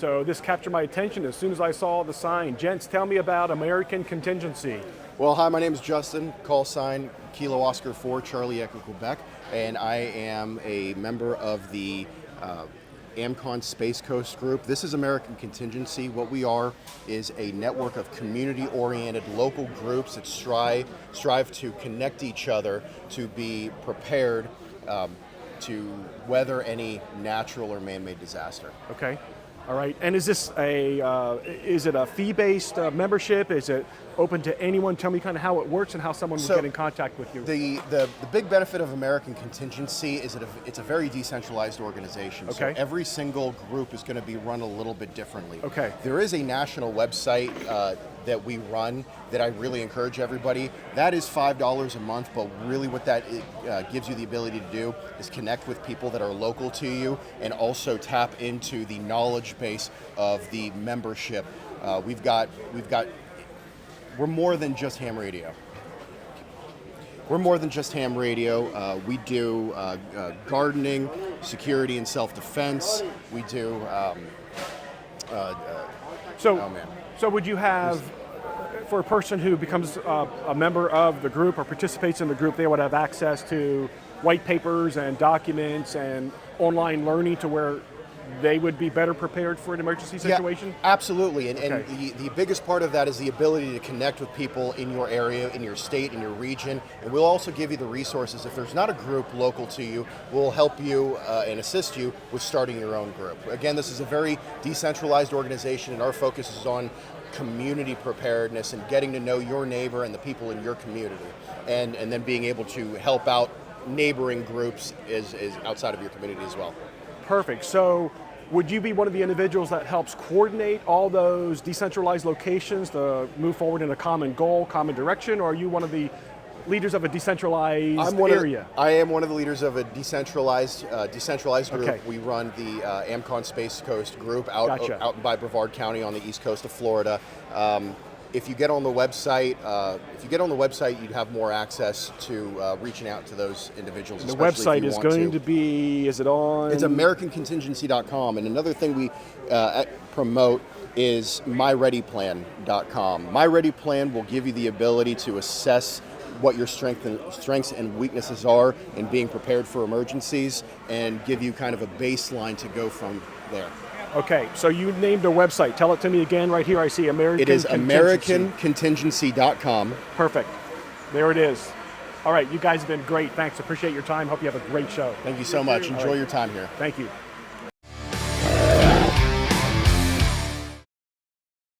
So this captured my attention as soon as I saw the sign. Gents, tell me about American Contingency. Well, hi, my name is Justin, call sign Kilo Oscar 4 Charlie Echo Quebec, and I am a member of the AmCon Space Coast group. This is American Contingency. What we are is a network of community-oriented local groups that strive to connect each other to be prepared to weather any natural or man-made disaster. Okay. All right, and is this is it a fee-based membership? Is it open to anyone? Tell me kind of how it works and how someone would get in contact with you. The big benefit of American Contingency is that it's a very decentralized organization. Okay. So every single group is going to be run a little bit differently. Okay. There is a national website that we run that I really encourage everybody. That is $5 a month, but really what that gives you the ability to do is connect with people that are local to you and also tap into the knowledge base of the membership. We're more than just ham radio. We're more than just ham radio. We do gardening, security and self-defense. We do So would you have, for a person who becomes a member of the group or participates in the group, they would have access to white papers and documents and online learning to where they would be better prepared for an emergency situation? Yeah, absolutely. And the biggest part of that is the ability to connect with people in your area, in your state, in your region. And we'll also give you the resources. If there's not a group local to you, we'll help you and assist you with starting your own group. Again, this is a very decentralized organization, and our focus is on community preparedness and getting to know your neighbor and the people in your community, and then being able to help out neighboring groups is outside of your community as well. Perfect. So would you be one of the individuals that helps coordinate all those decentralized locations to move forward in a common goal, common direction, or are you one of the leaders of a decentralized area? I am one of the leaders of a decentralized group. Okay. We run the AmCon Space Coast group out by Brevard County on the east coast of Florida. If you get on the website, you'd have more access to reaching out to those individuals. The website is going to be, is it on? It's AmericanContingency.com. And another thing we promote is MyReadyPlan.com. MyReadyPlan will give you the ability to assess what your strengths and weaknesses are in being prepared for emergencies and give you kind of a baseline to go from there. Okay, so you named a website. Tell it to me again right here. I see American It is Contingency. AmericanContingency.com. Perfect. There it is. All right, you guys have been great. Thanks. Appreciate your time. Hope you have a great show. Thank you so much. Enjoy your time here. Thank you.